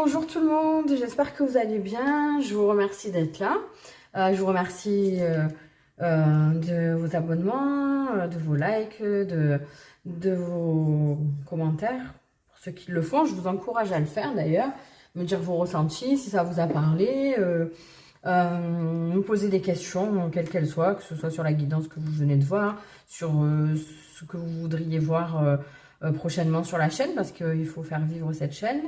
Bonjour tout le monde, j'espère que vous allez bien. Je vous remercie d'être là. Je vous remercie de vos abonnements, de vos likes, de vos commentaires. Pour ceux qui le font, je vous encourage à le faire d'ailleurs. Me dire vos ressentis, si ça vous a parlé. Me poser des questions, quelles qu'elles soient, que ce soit sur la guidance que vous venez de voir, sur ce que vous voudriez voir prochainement sur la chaîne, parce qu'il faut faire vivre cette chaîne.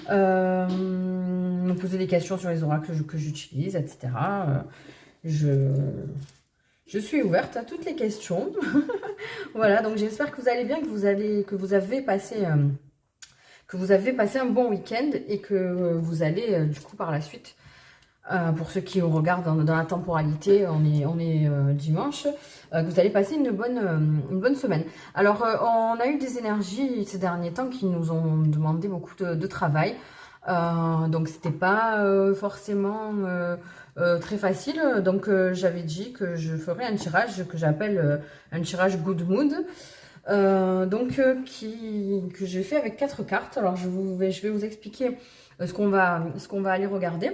Me poser des questions sur les oracles que j'utilise, etc. Je suis ouverte à toutes les questions. Voilà, donc j'espère que vous allez bien, que vous avez passé un bon week-end et que vous allez du coup par la suite, pour ceux qui regardent dans la temporalité, on est dimanche, que vous allez passer une bonne semaine. Alors, on a eu des énergies ces derniers temps qui nous ont demandé beaucoup de travail. Donc, c'était pas forcément très facile. Donc, j'avais dit que je ferais un tirage que j'appelle un tirage Good Mood. Que j'ai fait avec 4 cartes. Alors, je vais vous expliquer ce qu'on va aller regarder.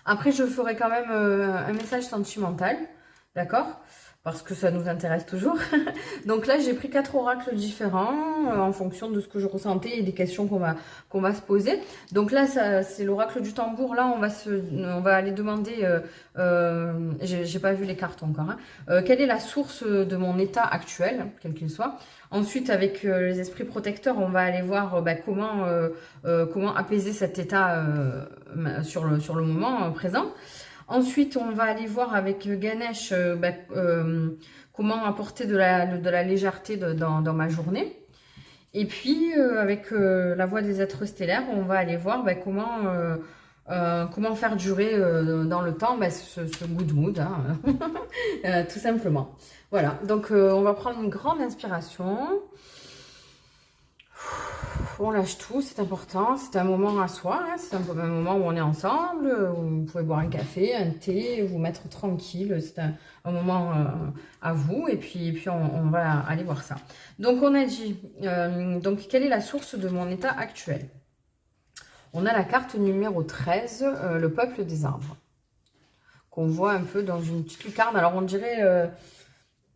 Après, je ferai quand même un message sentimental, d'accord? Parce que ça nous intéresse toujours. Donc là, j'ai pris 4 oracles différents en fonction de ce que je ressentais et des questions qu'on va se poser. Donc là, c'est l'oracle du tambour. Là, on va aller demander, j'ai pas vu les cartes encore, hein, quelle est la source de mon état actuel, quel qu'il soit. Ensuite, avec les esprits protecteurs, on va aller voir comment apaiser cet état sur le moment présent. Ensuite, on va aller voir avec Ganesh comment apporter de la légèreté dans ma journée. Et puis, avec la voix des êtres stellaires, on va aller voir comment faire durer dans le temps ce good mood, hein, tout simplement. Voilà, donc on va prendre une grande inspiration. On lâche tout, c'est important, c'est un moment à soi, hein, c'est un moment où on est ensemble, où vous pouvez boire un café, un thé, vous mettre tranquille, c'est un moment à vous, et puis on va aller voir ça. Donc on a dit, donc quelle est la source de mon état actuel? On a la carte numéro 13, le peuple des arbres, qu'on voit un peu dans une petite lucarne. Alors on dirait,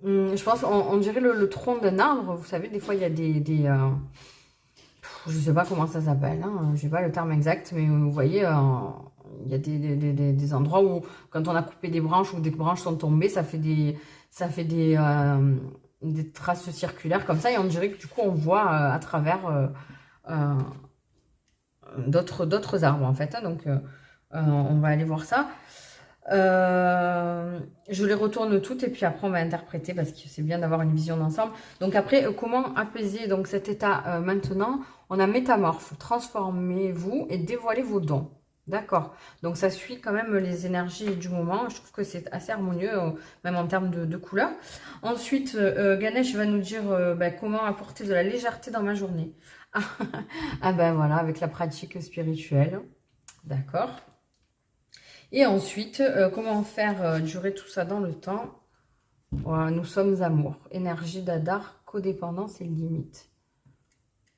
je pense, on dirait le tronc d'un arbre, vous savez, des fois il y a je ne sais pas comment ça s'appelle, hein, je n'ai pas le terme exact, mais vous voyez, il y a des endroits où, quand on a coupé des branches ou des branches sont tombées, ça fait des traces circulaires comme ça, et on dirait que du coup, on voit à travers d'autres arbres, en fait. Hein, donc, on va aller voir ça. Je les retourne toutes et puis après on va interpréter parce que c'est bien d'avoir une vision d'ensemble. Donc après, comment apaiser donc cet état maintenant? On a métamorphe, transformez-vous et dévoilez vos dons. D'accord. Donc ça suit quand même les énergies du moment. Je trouve que c'est assez harmonieux, même en termes de couleurs. Ensuite, Ganesh va nous dire comment apporter de la légèreté dans ma journée. Ah ben voilà, avec la pratique spirituelle. D'accord. Et ensuite, comment faire durer tout ça dans le temps? Voilà, nous sommes amour, énergie d'Adar, codépendance et limite.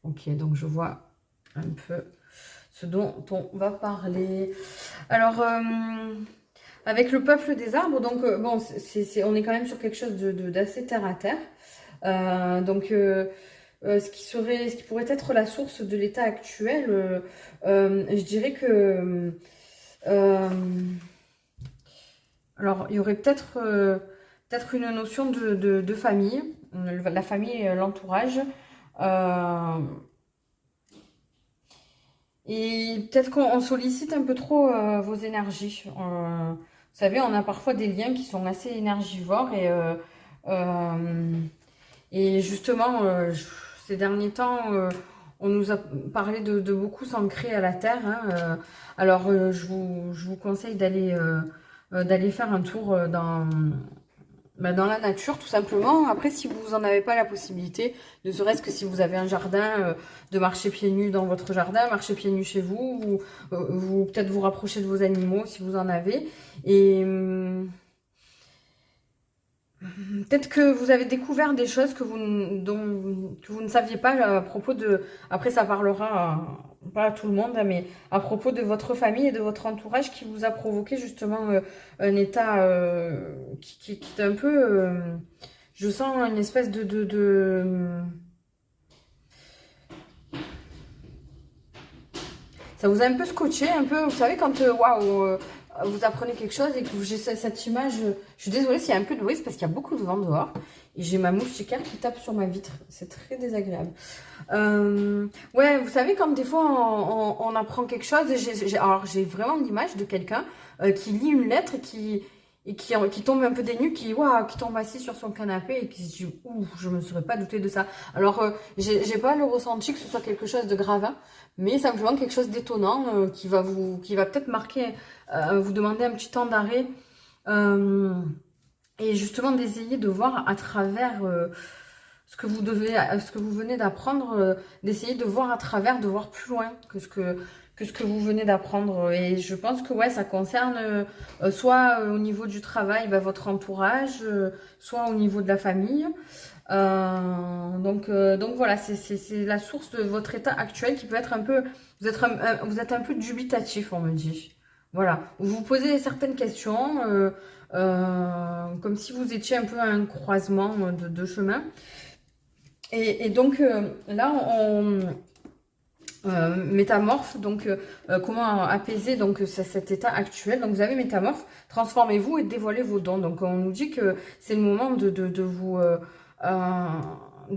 Ok, donc je vois un peu ce dont on va parler. Alors, avec le peuple des arbres, donc bon, on est quand même sur quelque chose d'assez terre à terre. Ce qui pourrait être la source de l'état actuel, je dirais que alors, il y aurait peut-être une notion de famille, la famille et l'entourage. Et peut-être qu'on sollicite un peu trop vos énergies. Vous savez, on a parfois des liens qui sont assez énergivores et justement, ces derniers temps, on nous a parlé de beaucoup s'ancrer à la terre. Hein, alors, je vous conseille d'aller faire un tour dans la nature, tout simplement. Après, si vous n'en avez pas la possibilité, ne serait-ce que si vous avez un jardin, de marcher pieds nus dans votre jardin, marcher pieds nus chez vous, ou peut-être vous rapprocher de vos animaux si vous en avez. Et peut-être que vous avez découvert des choses que vous ne saviez pas à propos de... Après, ça parlera pas à tout le monde, hein, mais à propos de votre famille et de votre entourage qui vous a provoqué justement un état qui est un peu... je sens une espèce ça vous a un peu scotché, un peu, vous savez, quand waouh, vous apprenez quelque chose et que j'ai cette image. Je suis désolée s'il y a un peu de bruit, c'est parce qu'il y a beaucoup de vent dehors. Et j'ai ma moustiquaire qui tape sur ma vitre. C'est très désagréable. Ouais, vous savez, quand des fois on apprend quelque chose, et alors j'ai vraiment l'image de quelqu'un qui lit une lettre et qui tombe un peu des nues, qui tombe assis sur son canapé et qui se dit ouh, je me serais pas douté de ça. Alors j'ai pas le ressenti que ce soit quelque chose de grave, hein, mais simplement quelque chose d'étonnant qui va peut-être marquer, vous demander un petit temps d'arrêt et justement d'essayer de voir à travers ce que vous venez d'apprendre, d'essayer de voir à travers, de voir plus loin que ce que vous venez d'apprendre. Et je pense que ouais, ça concerne soit au niveau du travail, bah, votre entourage, soit au niveau de la famille. Donc voilà, c'est la source de votre état actuel qui peut être un peu... vous êtes un peu dubitatif, on me dit. Voilà, vous vous posez certaines questions, comme si vous étiez un peu à un croisement de chemin. Et donc là, on métamorphe, donc comment apaiser donc cet état actuel. Donc vous avez métamorphe, transformez-vous et dévoilez vos dons. Donc on nous dit que c'est le moment de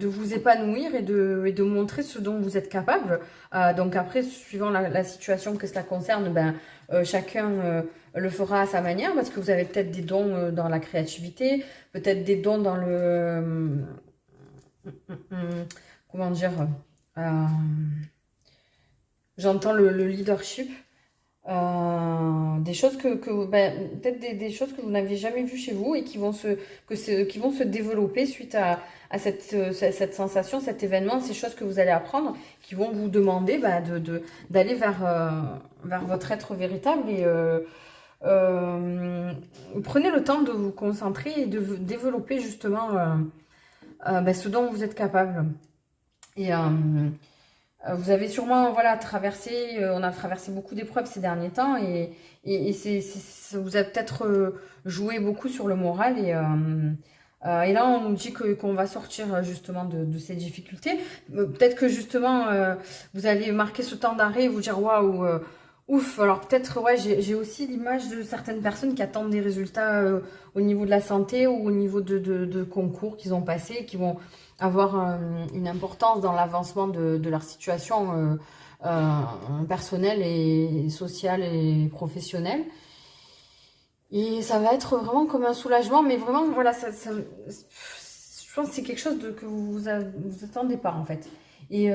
vous épanouir et de montrer ce dont vous êtes capable. Donc après, suivant la situation que cela concerne, ben, chacun le fera à sa manière, parce que vous avez peut-être des dons dans la créativité, peut-être des dons dans le... comment dire j'entends le leadership, des choses peut-être des choses que vous n'aviez jamais vues chez vous et qui vont se développer suite à cette sensation, cet événement, ces choses que vous allez apprendre, qui vont vous demander d'aller vers votre être véritable et prenez le temps de vous concentrer et de développer justement ce dont vous êtes capable. Et vous avez sûrement traversé, on a traversé beaucoup d'épreuves ces derniers temps et ça vous a peut-être joué beaucoup sur le moral et là on nous dit qu'on va sortir justement de ces difficultés. Peut-être que justement vous allez marquer ce temps d'arrêt et vous dire waouh, ouf. Alors peut-être ouais, j'ai aussi l'image de certaines personnes qui attendent des résultats au niveau de la santé ou au niveau de concours qu'ils ont passés, qui vont avoir une importance dans l'avancement de leur situation personnelle et sociale et professionnelle. Et ça va être vraiment comme un soulagement, mais vraiment, voilà, je pense que c'est quelque chose que vous attendez pas, en fait. Et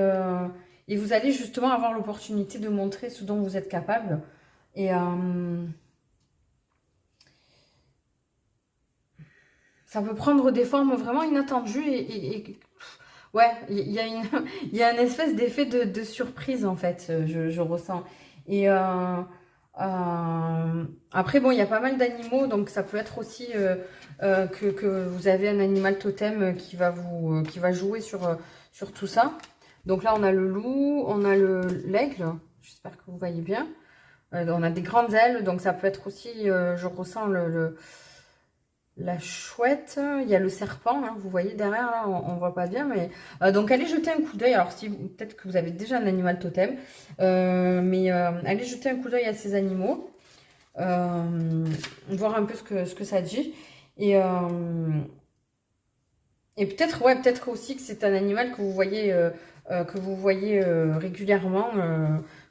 vous allez justement avoir l'opportunité de montrer ce dont vous êtes capable. Et ça peut prendre des formes vraiment inattendues ouais, il y a une espèce d'effet de surprise en fait, je ressens. Et après, bon, il y a pas mal d'animaux, donc ça peut être aussi que vous avez un animal totem qui va jouer sur tout ça. Donc là, on a le loup, on a l'aigle, j'espère que vous voyez bien. On a des grandes ailes, donc ça peut être aussi, je ressens la chouette, il y a le serpent, hein, vous voyez derrière, là, on voit pas bien, mais... donc allez jeter un coup d'œil, alors si peut-être que vous avez déjà un animal totem, mais allez jeter un coup d'œil à ces animaux, voir un peu ce que ça dit, et peut-être, ouais, peut-être aussi que c'est un animal que vous voyez régulièrement,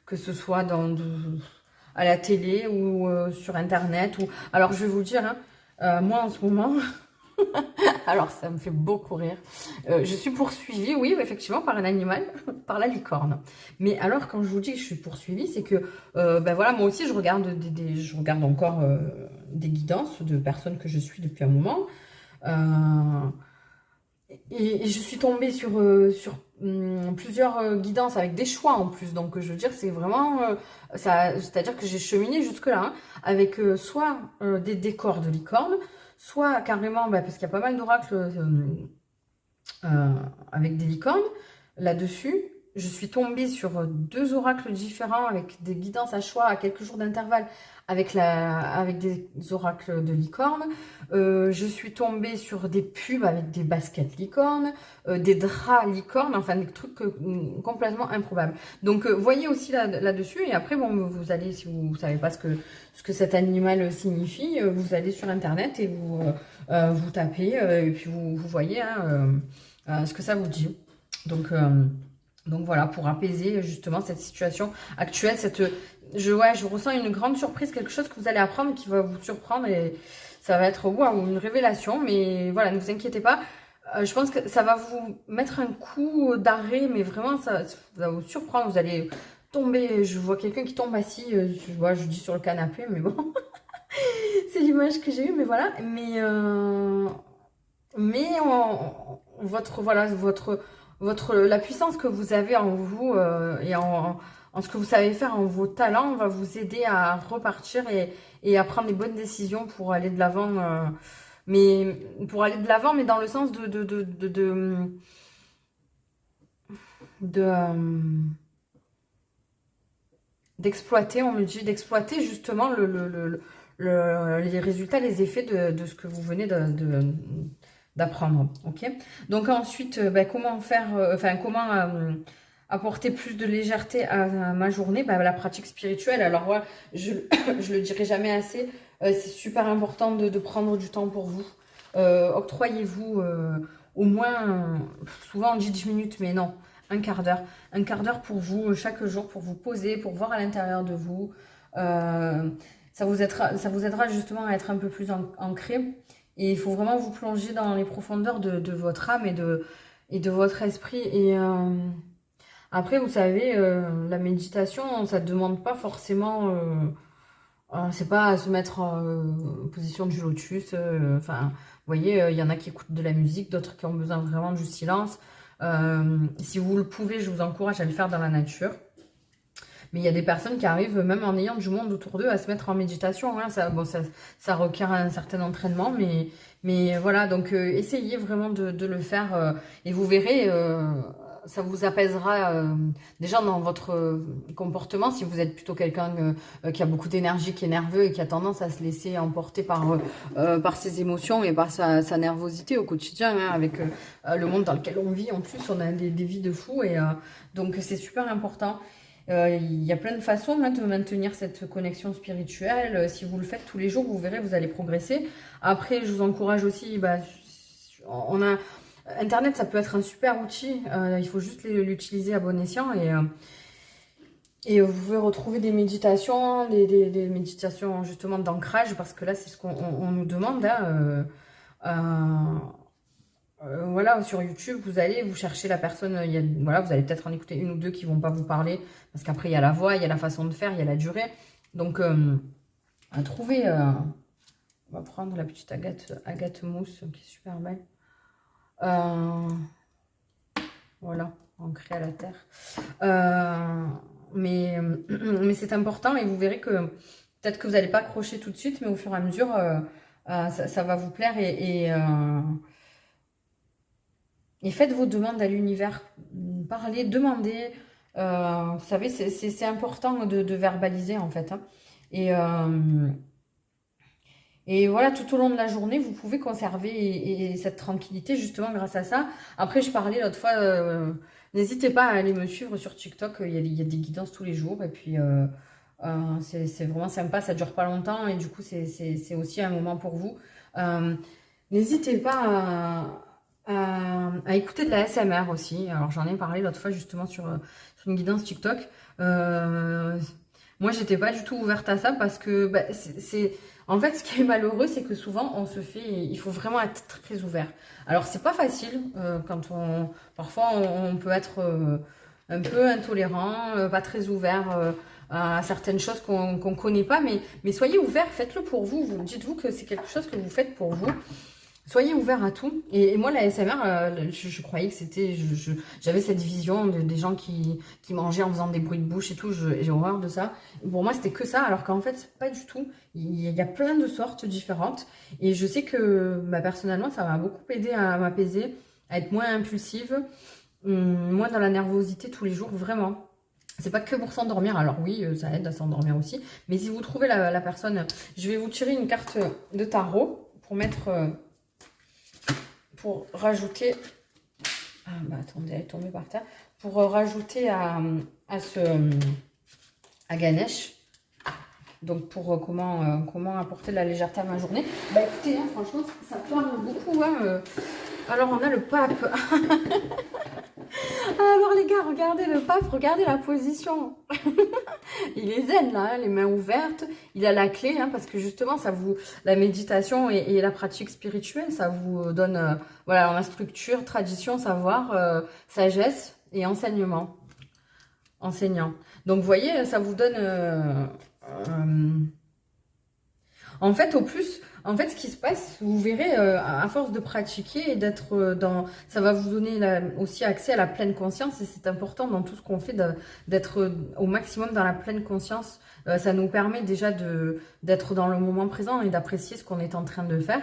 que ce soit à la télé ou sur Internet, ou... Alors je vais vous dire, hein, moi en ce moment, alors ça me fait beaucoup rire, je suis poursuivie, oui, effectivement, par un animal, par la licorne. Mais alors quand je vous dis que je suis poursuivie, c'est que, voilà, moi aussi je regarde je regarde encore des guidances de personnes que je suis depuis un moment, et je suis tombée sur plusieurs guidances avec des choix en plus. Donc, je veux dire, c'est vraiment... c'est-à-dire que j'ai cheminé jusque-là, hein, avec soit des décors de licorne, soit carrément, parce qu'il y a pas mal d'oracles avec des licornes là-dessus. je suis tombée sur 2 oracles différents avec des guidances à choix à quelques jours d'intervalle avec des oracles de licorne. Je suis tombée sur des pubs avec des baskets licornes, des draps licornes, enfin des trucs complètement improbables. Donc voyez aussi là-dessus et après bon vous allez, si vous ne savez pas ce que cet animal signifie, vous allez sur internet et vous tapez et puis vous voyez hein, ce que ça vous dit. Donc voilà, pour apaiser justement cette situation actuelle, je ressens une grande surprise, quelque chose que vous allez apprendre qui va vous surprendre et ça va être waouh, une révélation. Mais voilà, ne vous inquiétez pas. Je pense que ça va vous mettre un coup d'arrêt, mais vraiment, ça va vous surprendre. Vous allez tomber. Je vois quelqu'un qui tombe assis, je dis sur le canapé, mais bon, c'est l'image que j'ai eue, mais voilà. La puissance que vous avez en vous et en ce que vous savez faire, en vos talents, va vous aider à repartir et à prendre les bonnes décisions pour aller de l'avant. Mais dans le sens d'exploiter, on me dit, d'exploiter justement les résultats, les effets de ce que vous venez d'apprendre. Ok. Donc ensuite, comment faire, comment apporter plus de légèreté à ma journée, la pratique spirituelle. Alors voilà, je le dirai jamais assez, c'est super important de prendre du temps pour vous. Octroyez-vous au moins, souvent on dit 10 minutes, mais non, un quart d'heure. Un quart d'heure pour vous, chaque jour, pour vous poser, pour voir à l'intérieur de vous. Ça vous aidera justement à être un peu plus ancré. Et il faut vraiment vous plonger dans les profondeurs de votre âme et de votre esprit. Et après, vous savez, la méditation, ça ne demande pas forcément... c'est pas à se mettre en position du lotus. Enfin, vous voyez, il y en a qui écoutent de la musique, d'autres qui ont besoin vraiment du silence. Si vous le pouvez, je vous encourage à le faire dans la nature. Mais il y a des personnes qui arrivent, même en ayant du monde autour d'eux, à se mettre en méditation. Hein. Ça requiert un certain entraînement, mais voilà, donc essayez vraiment de le faire et vous verrez, ça vous apaisera déjà dans votre comportement. Si vous êtes plutôt quelqu'un qui a beaucoup d'énergie, qui est nerveux et qui a tendance à se laisser emporter par ses émotions et par sa nervosité au quotidien, hein, avec le monde dans lequel on vit. En plus, on a des vies de fous et donc c'est super important. Il y a plein de façons de maintenir cette connexion spirituelle. Si vous le faites tous les jours, vous verrez, vous allez progresser. Après, je vous encourage aussi, Internet, ça peut être un super outil. Il faut juste l'utiliser à bon escient. Et vous pouvez retrouver des méditations, des méditations justement d'ancrage, parce que là, c'est ce qu'on nous demande. Hein, voilà, sur YouTube, vous allez vous chercher la personne, voilà, vous allez peut-être en écouter une ou deux qui vont pas vous parler, parce qu'après il y a la voix, il y a la façon de faire, il y a la durée. Donc à trouver, on va prendre la petite agate mousse qui est super belle. Voilà, ancrée à la terre. Mais c'est important et vous verrez que peut-être que vous n'allez pas accrocher tout de suite, mais au fur et à mesure, ça va vous plaire et faites vos demandes à l'univers. Parlez, demandez. Vous savez, c'est important de verbaliser en fait. Hein. Et voilà, tout au long de la journée, vous pouvez conserver cette tranquillité justement grâce à ça. Après, je parlais l'autre fois, n'hésitez pas à aller me suivre sur TikTok. Il y a des guidances tous les jours. Et puis, c'est vraiment sympa. Ça dure pas longtemps. Et du coup, c'est aussi un moment pour vous. N'hésitez pas à écouter de la SMR aussi. Alors j'en ai parlé l'autre fois justement sur une guidance TikTok. Moi j'étais pas du tout ouverte à ça parce que en fait ce qui est malheureux c'est que souvent il faut vraiment être très ouvert. Alors c'est pas facile parfois on peut être un peu intolérant, pas très ouvert à certaines choses qu'on connaît pas, mais soyez ouvert, faites-le pour vous. Dites-vous que c'est quelque chose que vous faites pour vous. Soyez ouvert à tout. Et moi, la SMR, je croyais que c'était... J'avais cette vision des gens qui mangeaient en faisant des bruits de bouche et tout. J'ai horreur de ça. Pour moi, c'était que ça, alors qu'en fait, pas du tout. Il y a plein de sortes différentes. Et je sais que, personnellement, ça m'a beaucoup aidé à m'apaiser, à être moins impulsive. moins dans la nervosité tous les jours, vraiment. C'est pas que pour s'endormir, alors oui, ça aide à s'endormir aussi. Mais si vous trouvez la personne, je vais vous tirer une carte de tarot pour mettre, pour rajouter, ah bah attendez, elle est tombée par terre, pour rajouter à Ganesh. Donc pour comment apporter de la légèreté à ma journée. Bah écoutez, hein, franchement, ça parle beaucoup. Hein, alors on a le pape. Alors les gars, regardez le pape, regardez la position. Il est zen là, hein, les mains ouvertes. Il a la clé, hein, parce que justement, ça vous, la méditation et la pratique spirituelle, ça vous donne, voilà, la structure, tradition, savoir, sagesse et enseignement. Enseignant. Donc vous voyez, ça vous donne... en fait, ce qui se passe, vous verrez, à force de pratiquer et d'être dans... Ça va vous donner aussi accès à la pleine conscience et c'est important dans tout ce qu'on fait d'être au maximum dans la pleine conscience. Ça nous permet déjà d'être dans le moment présent et d'apprécier ce qu'on est en train de faire.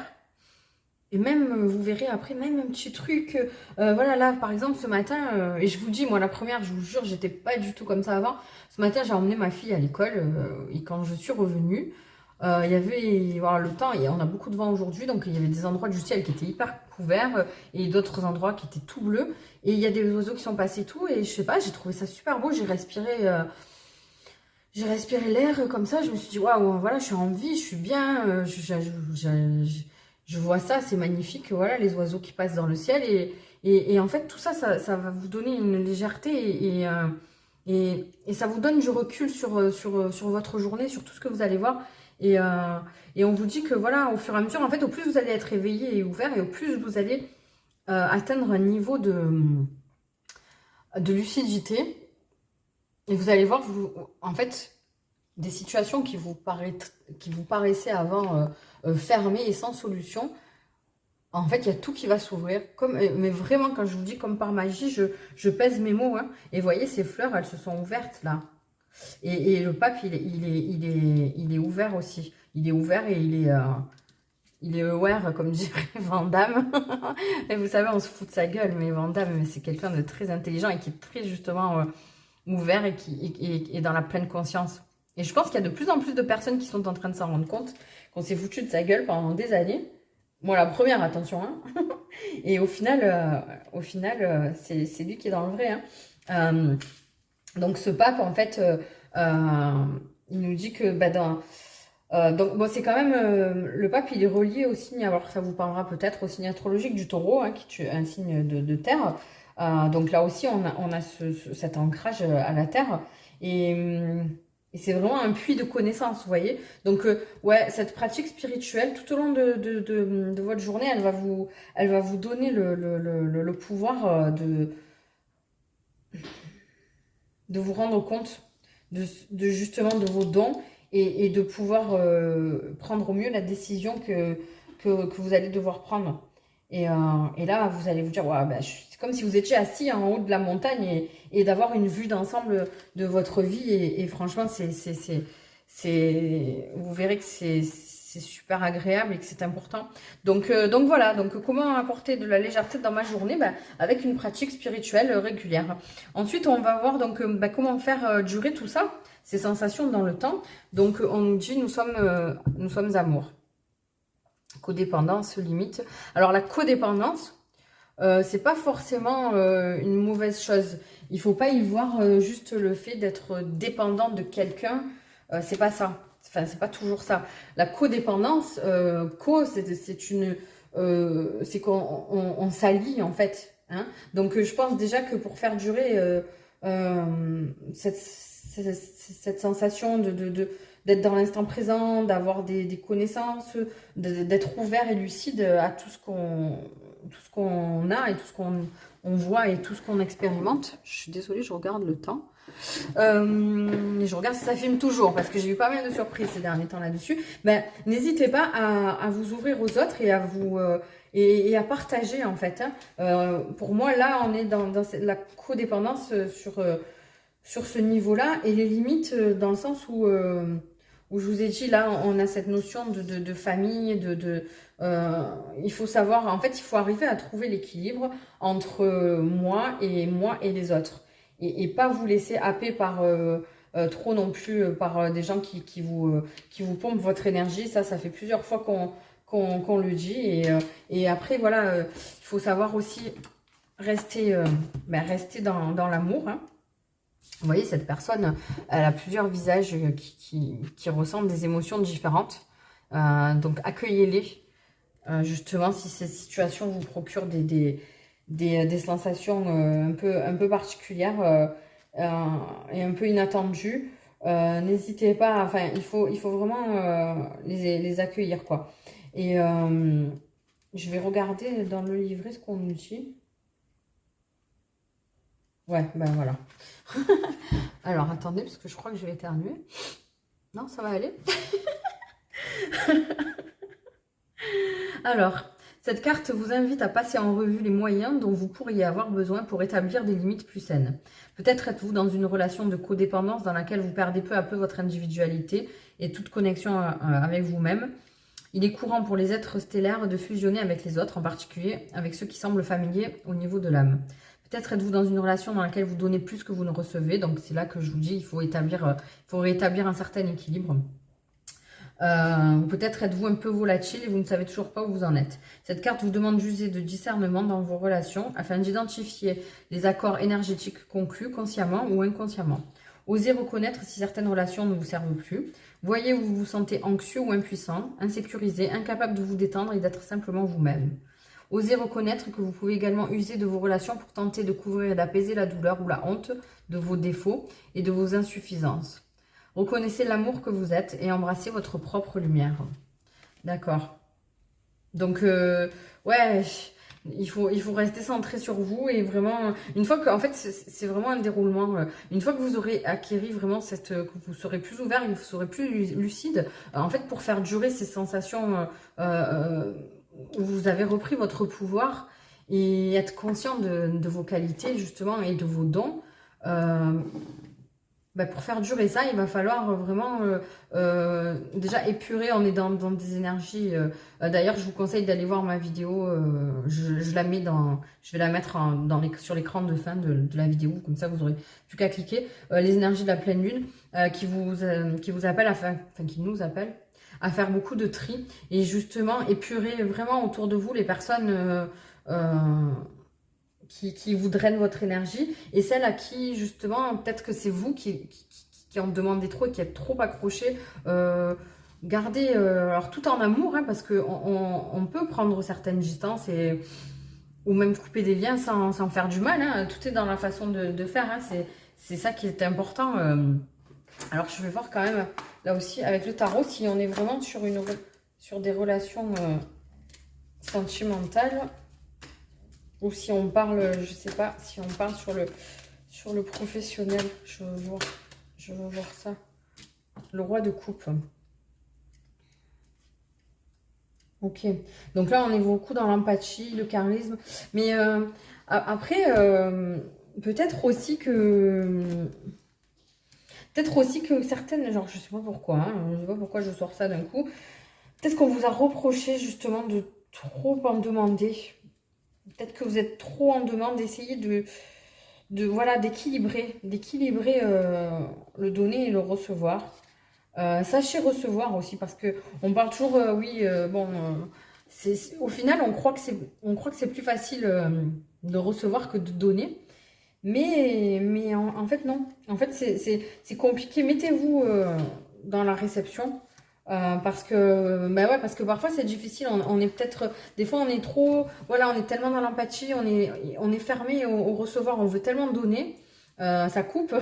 Et même, vous verrez après, même un petit truc, voilà, là, par exemple, ce matin, et je vous dis, moi, la première, je vous jure, j'étais pas du tout comme ça avant. Ce matin, j'ai emmené ma fille à l'école, et quand je suis revenue, il y avait, voilà, le temps, et on a beaucoup de vent aujourd'hui, donc il y avait des endroits du ciel qui étaient hyper couverts, et d'autres endroits qui étaient tout bleus, et il y a des oiseaux qui sont passés tout, et je sais pas, j'ai trouvé ça super beau, j'ai respiré l'air comme ça, je me suis dit, waouh, voilà, je suis en vie, je suis bien, je vois ça, c'est magnifique, voilà, les oiseaux qui passent dans le ciel. Et en fait, tout ça, ça va vous donner une légèreté et ça vous donne du recul sur votre journée, sur tout ce que vous allez voir. Et on vous dit que voilà, au fur et à mesure, en fait, au plus vous allez être éveillé et ouvert et au plus vous allez atteindre un niveau de lucidité. Et vous allez voir, en fait, des situations qui vous paraissaient avant fermées et sans solution. En fait, il y a tout qui va s'ouvrir. Mais vraiment, quand je vous dis comme par magie, je pèse mes mots. Hein, et voyez, ces fleurs, elles se sont ouvertes là. Et le pape, il est ouvert aussi. Il est ouvert et il est aware, comme dirait Van Damme. Et vous savez, on se fout de sa gueule, mais Van Damme, c'est quelqu'un de très intelligent et qui est très justement ouvert et qui est dans la pleine conscience. Et je pense qu'il y a de plus en plus de personnes qui sont en train de s'en rendre compte qu'on s'est foutu de sa gueule pendant des années. Moi, la première, attention. Hein. Et au final, c'est lui qui est dans le vrai. Hein. Donc, ce pape, en fait, il nous dit que donc, bon, c'est quand même... le pape, il est relié au signe, alors ça vous parlera peut-être, au signe astrologique du taureau, hein, qui est un signe de terre. Donc là aussi, on a cet ancrage à la terre. Et c'est vraiment un puits de connaissances, vous voyez. Donc, ouais, cette pratique spirituelle, tout au long de votre journée, elle va vous donner le pouvoir de vous rendre compte justement de vos dons et de pouvoir prendre au mieux la décision que vous allez devoir prendre. Et là, vous allez vous dire, ouais, bah, c'est comme si vous étiez assis en haut de la montagne et d'avoir une vue d'ensemble de votre vie. Et franchement, vous verrez que c'est super agréable et que c'est important. Donc voilà, donc comment apporter de la légèreté dans ma journée, bah, avec une pratique spirituelle régulière. Ensuite, on va voir donc bah, comment faire durer tout ça, ces sensations dans le temps. Donc on nous dit, nous sommes amour. Codépendance, limite. Alors la codépendance, c'est pas forcément une mauvaise chose. Il faut pas y voir juste le fait d'être dépendant de quelqu'un. C'est pas ça. Enfin, c'est pas toujours ça. La codépendance, c'est qu'on s'allie en fait. Hein. Donc je pense déjà que pour faire durer cette sensation d'être dans l'instant présent, d'avoir des connaissances, d'être ouvert et lucide à tout ce qu'on a et tout ce qu'on voit et tout ce qu'on expérimente. Je suis désolée, je regarde le temps. Je regarde si ça filme toujours parce que j'ai eu pas mal de surprises ces derniers temps là-dessus. Ben, n'hésitez pas à vous ouvrir aux autres et à vous et à partager en fait. Hein. Pour moi, là, on est dans la codépendance sur ce niveau-là et les limites dans le sens où où je vous ai dit, là, on a cette notion de famille, il faut savoir, en fait, il faut arriver à trouver l'équilibre entre moi et les autres. Et pas vous laisser happer par trop non plus, par des gens qui vous pompent votre énergie. Ça fait plusieurs fois qu'on le dit. Et après, voilà, il faut savoir aussi rester, rester dans l'amour, hein. Vous voyez, cette personne, elle a plusieurs visages qui ressentent des émotions différentes. Donc, accueillez-les. Justement, si cette situation vous procure des sensations un peu particulières et un peu inattendues, n'hésitez pas. Enfin, il faut vraiment les accueillir, quoi. Et je vais regarder dans le livret ce qu'on nous dit. Ouais, ben voilà. Alors, attendez, parce que je crois que je vais éternuer. Non, ça va aller. Alors, cette carte vous invite à passer en revue les moyens dont vous pourriez avoir besoin pour établir des limites plus saines. Peut-être êtes-vous dans une relation de codépendance dans laquelle vous perdez peu à peu votre individualité et toute connexion avec vous-même. Il est courant pour les êtres stellaires de fusionner avec les autres, en particulier avec ceux qui semblent familiers au niveau de l'âme. Peut-être êtes-vous dans une relation dans laquelle vous donnez plus que vous ne recevez. Donc c'est là que je vous dis, il faut rétablir un certain équilibre. Peut-être êtes-vous un peu volatile et vous ne savez toujours pas où vous en êtes. Cette carte vous demande d'user de discernement dans vos relations afin d'identifier les accords énergétiques conclus consciemment ou inconsciemment. Osez reconnaître si certaines relations ne vous servent plus. Voyez où vous vous sentez anxieux ou impuissant, insécurisé, incapable de vous détendre et d'être simplement vous-même. Osez reconnaître que vous pouvez également user de vos relations pour tenter de couvrir et d'apaiser la douleur ou la honte de vos défauts et de vos insuffisances. Reconnaissez l'amour que vous êtes et embrassez votre propre lumière. D'accord. Donc, ouais, il faut rester centré sur vous et vraiment, une fois que, en fait, c'est vraiment un déroulement. Une fois que vous aurez acquis vraiment que vous serez plus ouvert et que vous serez plus lucide, en fait, pour faire durer ces sensations où vous avez repris votre pouvoir et être conscient de vos qualités, justement, et de vos dons, pour faire durer ça, il va falloir vraiment déjà épurer. On est dans des énergies. D'ailleurs, je vous conseille d'aller voir ma vidéo. Je vais la mettre sur l'écran de fin de la vidéo. Comme ça, vous aurez plus qu'à cliquer. Les énergies de la pleine lune qui vous appellent qui nous appellent à faire beaucoup de tri et justement épurer vraiment autour de vous les personnes qui vous drainent votre énergie et celles à qui justement peut-être que c'est vous qui en demandez trop et qui êtes trop accroché. Gardez, alors tout en amour, hein, parce qu'on peut prendre certaines distances ou même couper des liens sans faire du mal, hein. Tout est dans la façon de faire, hein. C'est ça qui est important. Alors je vais voir quand même là aussi avec le tarot si on est vraiment sur des relations sentimentales. Ou si on parle, je sais pas, si on parle sur le professionnel. Je veux voir ça. Le roi de coupe. Ok. Donc là, on est beaucoup dans l'empathie, le charisme. Mais après, peut-être aussi que certaines, genre, je sais pas pourquoi, hein, je sais pas pourquoi je sors ça d'un coup. Peut-être qu'on vous a reproché justement de trop en demander. Peut-être que vous êtes trop en demande d'essayer d'équilibrer le donner et le recevoir. Sachez recevoir aussi parce que on parle toujours, au final on croit que c'est plus facile de recevoir que de donner. Mais en fait non. En fait c'est compliqué. Mettez-vous dans la réception. Parce que parfois c'est difficile, on est peut-être, des fois on est trop, voilà, on est tellement dans l'empathie, on est fermé au recevoir, on veut tellement donner, ça coupe,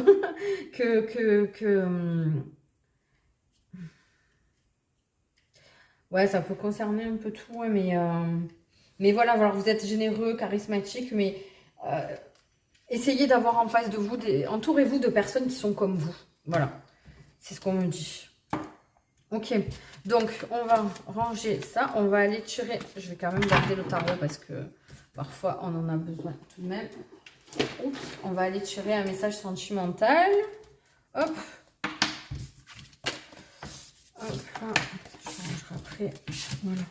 ouais, ça peut concerner un peu tout, ouais, mais voilà, vous êtes généreux, charismatique, mais essayez d'avoir en face de vous, entourez-vous de personnes qui sont comme vous, voilà, c'est ce qu'on me dit. Ok, donc on va ranger ça, on va aller tirer, je vais quand même garder le tarot parce que parfois on en a besoin tout de même. Oups, on va aller tirer un message sentimental, hop. fois. Je rangerai après. Voilà.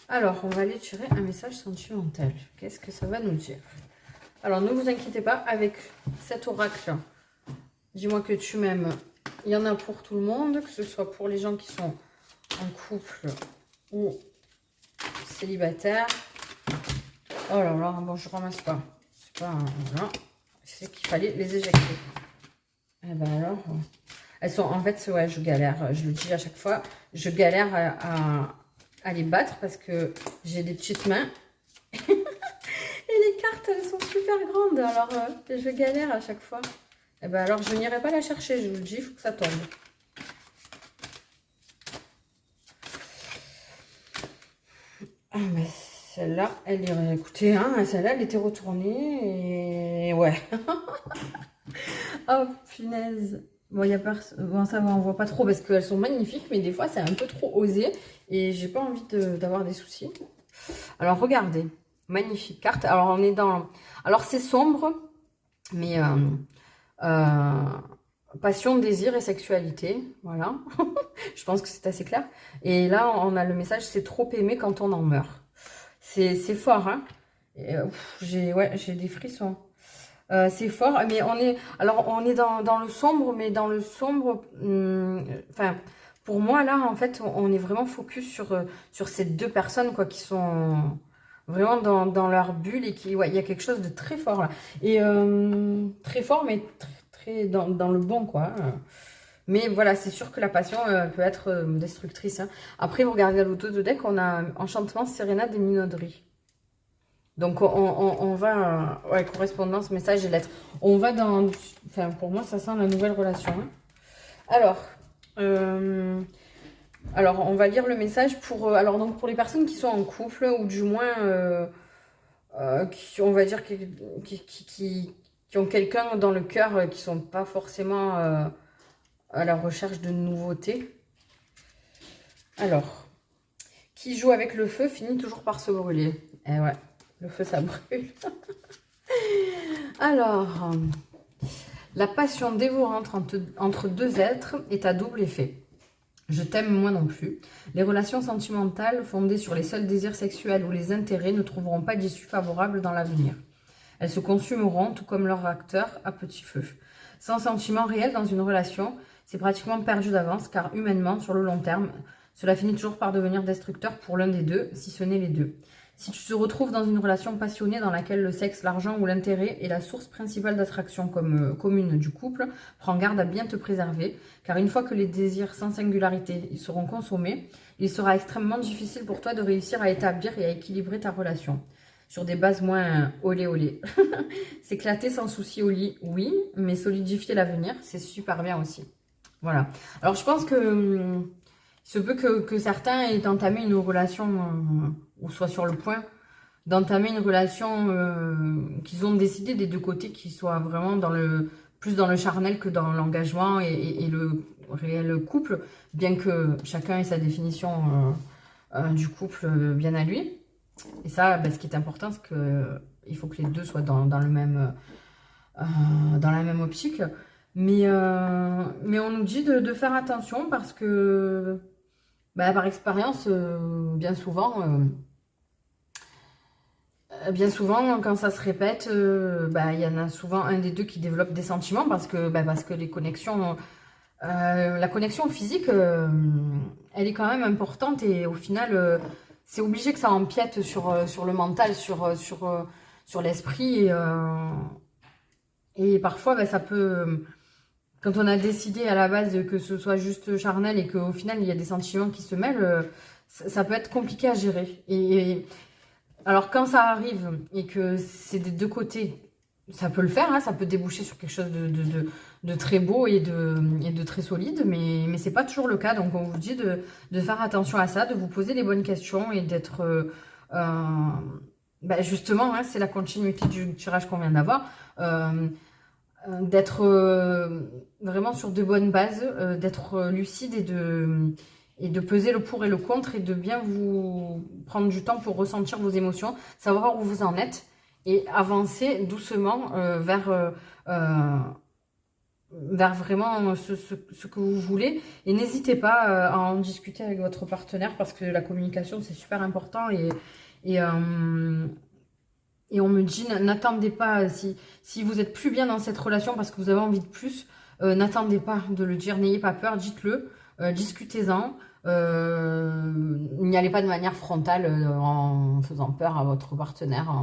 Alors, on va aller tirer un message sentimental. Qu'est-ce que ça va nous dire? Alors, ne vous inquiétez pas, avec cet oracle, dis-moi que tu m'aimes. Il y en a pour tout le monde, que ce soit pour les gens qui sont en couple ou célibataires. Oh là là, bon, je ramasse pas. C'est pas... Voilà. C'est qu'il fallait les éjecter. Et ben alors... Elles sont... En fait, ouais, je galère. Je le dis à chaque fois. Je galère à les battre parce que j'ai des petites mains. Et les cartes, elles sont super grandes. Alors, je galère à chaque fois. Et ben alors, je n'irai pas la chercher. Je vous le dis, il faut que ça tombe. Ah, mais celle-là, elle irait... Écoutez, hein, celle-là, elle était retournée. Et ouais. Oh, punaise. Bon, y a bon, ça va, on voit pas trop parce qu'elles sont magnifiques. Mais des fois, c'est un peu trop osé. Et j'ai pas envie d'avoir des soucis. Alors, regardez. Magnifique carte. Alors, on est dans... Alors, c'est sombre, mais passion, désir et sexualité. Voilà. Je pense que c'est assez clair. Et là, on a le message, c'est trop aimé quand on en meurt. C'est fort, hein. J'ai des frissons. C'est fort, mais on est... Alors, on est dans le sombre, mais dans le sombre... Enfin, pour moi, là, en fait, on est vraiment focus sur ces deux personnes, quoi, qui sont... Vraiment dans leur bulle et qui, ouais, il y a quelque chose de très fort là. Et très fort, mais très dans le bon, quoi. Mais voilà, c'est sûr que la passion peut être destructrice. Hein. Après, vous regardez à l'auto de deck, on a Enchantement, Sérénade et Minauderie. Donc, on va... ouais, correspondance, message et lettres. On va dans... Enfin, pour moi, ça sent la nouvelle relation. Hein. Alors, on va lire le message pour, alors, donc pour les personnes qui sont en couple ou du moins, qui, on va dire, qui ont quelqu'un dans le cœur, qui sont pas forcément à la recherche de nouveautés. Alors, qui joue avec le feu finit toujours par se brûler. Eh ouais, le feu ça brûle. Alors, la passion dévorante entre deux êtres est à double effet. Je t'aime moi non plus. Les relations sentimentales fondées sur les seuls désirs sexuels ou les intérêts ne trouveront pas d'issue favorable dans l'avenir. Elles se consumeront tout comme leur acteur à petit feu. Sans sentiment réel dans une relation, c'est pratiquement perdu d'avance car humainement, sur le long terme, cela finit toujours par devenir destructeur pour l'un des deux, si ce n'est les deux. Si tu te retrouves dans une relation passionnée dans laquelle le sexe, l'argent ou l'intérêt est la source principale d'attraction commune du couple, prends garde à bien te préserver, car une fois que les désirs sans singularité seront consommés, il sera extrêmement difficile pour toi de réussir à établir et à équilibrer ta relation. Sur des bases moins olé olé. S'éclater sans souci au lit, oui, mais solidifier l'avenir, c'est super bien aussi. Voilà. Alors je pense que... il se peut que certains aient entamé une relation, ou soient sur le point d'entamer une relation qu'ils ont décidé des deux côtés, qui soit vraiment plus dans le charnel que dans l'engagement et le réel couple, bien que chacun ait sa définition du couple bien à lui. Et ça, ce qui est important, c'est qu'il faut que les deux soient dans la même optique. Mais on nous dit de faire attention parce que... par expérience, bien souvent, quand ça se répète, il y en a souvent un des deux qui développe des sentiments parce que les connexions, la connexion physique, elle est quand même importante et au final, c'est obligé que ça empiète sur le mental, sur l'esprit et parfois, ça peut... Quand on a décidé à la base que ce soit juste charnel et qu'au final, il y a des sentiments qui se mêlent, ça peut être compliqué à gérer. Alors, quand ça arrive et que c'est des deux côtés, ça peut le faire, hein, ça peut déboucher sur quelque chose de très beau et de très solide, mais c'est pas toujours le cas. Donc, on vous dit de faire attention à ça, de vous poser les bonnes questions et d'être... justement, hein, c'est la continuité du tirage qu'on vient d'avoir. D'être vraiment sur de bonnes bases, d'être lucide et de peser le pour et le contre et de bien vous prendre du temps pour ressentir vos émotions, savoir où vous en êtes et avancer doucement vers vers vraiment ce que vous voulez. Et n'hésitez pas à en discuter avec votre partenaire parce que la communication, c'est super important. Et, et on me dit, n'attendez pas, si vous êtes plus bien dans cette relation parce que vous avez envie de plus, n'attendez pas de le dire, n'ayez pas peur, dites-le, discutez-en. N'y allez pas de manière frontale en faisant peur à votre partenaire,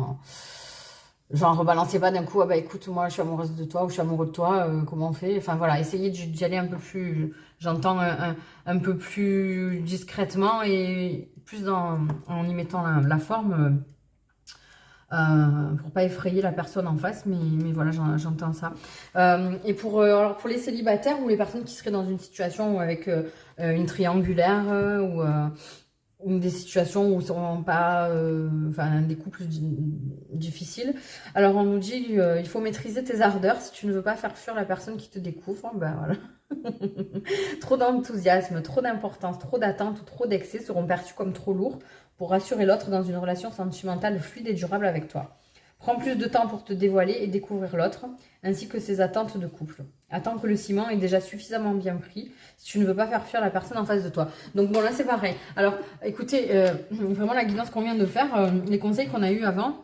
genre rebalancez pas d'un coup, ah bah écoute, moi je suis amoureuse de toi ou je suis amoureux de toi, comment on fait? Enfin voilà, essayez d'y aller un peu plus, j'entends un peu plus discrètement et plus en y mettant la forme. Pour pas effrayer la personne en face, mais voilà, j'entends ça. Et alors pour les célibataires ou les personnes qui seraient dans une situation avec une triangulaire ou des situations où ils ne seront pas, enfin des couples difficiles. Alors on nous dit il faut maîtriser tes ardeurs si tu ne veux pas faire fuir la personne qui te découvre. Ben voilà. Trop d'enthousiasme, trop d'importance, trop d'attente ou trop d'excès seront perçus comme trop lourds pour rassurer l'autre dans une relation sentimentale fluide et durable avec toi. Prends plus de temps pour te dévoiler et découvrir l'autre, ainsi que ses attentes de couple. Attends que le ciment est déjà suffisamment bien pris si tu ne veux pas faire fuir la personne en face de toi. Donc bon, là c'est pareil. Alors écoutez, vraiment la guidance qu'on vient de faire, les conseils qu'on a eu avant,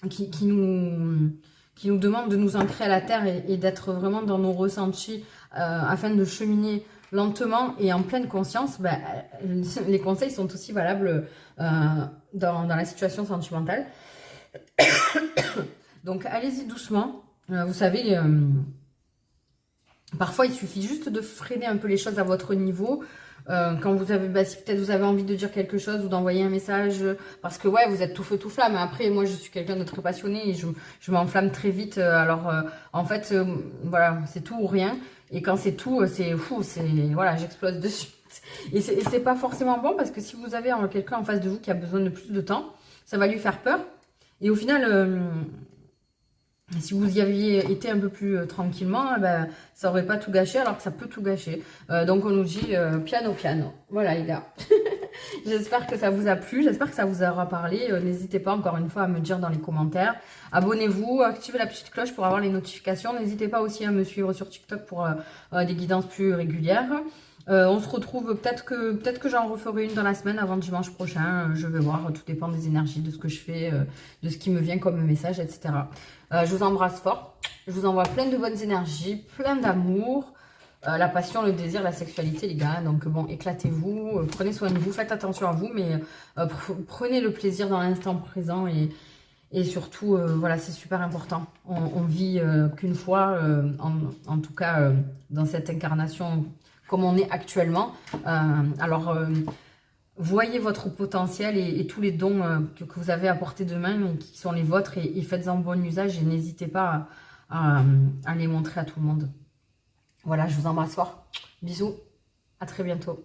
qui nous demandent de nous ancrer à la terre et d'être vraiment dans nos ressentis afin de cheminer lentement et en pleine conscience, ben, les conseils sont aussi valables dans la situation sentimentale. Donc allez-y doucement. Vous savez, parfois il suffit juste de freiner un peu les choses à votre niveau. Quand vous avez, si peut-être vous avez envie de dire quelque chose ou d'envoyer un message, parce que ouais, vous êtes tout feu tout flamme. Après, moi, je suis quelqu'un de très passionné et je m'enflamme très vite. Alors, en fait, voilà, c'est tout ou rien. Et quand c'est tout, c'est fou, voilà, j'explose dessus. Et c'est pas forcément bon parce que si vous avez quelqu'un en face de vous qui a besoin de plus de temps, ça va lui faire peur. Et au final, si vous y aviez été un peu plus tranquillement, ben, ça aurait pas tout gâché alors que ça peut tout gâcher. Donc on nous dit piano piano. Voilà les gars. J'espère que ça vous a plu, j'espère que ça vous aura parlé. N'hésitez pas encore une fois à me dire dans les commentaires. Abonnez-vous, activez la petite cloche pour avoir les notifications. N'hésitez pas aussi à me suivre sur TikTok pour des guidances plus régulières. On se retrouve, peut-être que j'en referai une dans la semaine avant dimanche prochain. Je vais voir, tout dépend des énergies, de ce que je fais, de ce qui me vient comme message, etc. Je vous embrasse fort. Je vous envoie plein de bonnes énergies, plein d'amour. La passion, le désir, la sexualité, les gars. Donc bon, éclatez-vous, prenez soin de vous, faites attention à vous, mais prenez le plaisir dans l'instant présent et surtout, voilà, c'est super important. On vit qu'une fois, en tout cas, dans cette incarnation comme on est actuellement. Alors, voyez votre potentiel et tous les dons que vous avez à portée de main et qui sont les vôtres et faites-en bon usage et n'hésitez pas à les montrer à tout le monde. Voilà, je vous embrasse fort. Bisous, à très bientôt.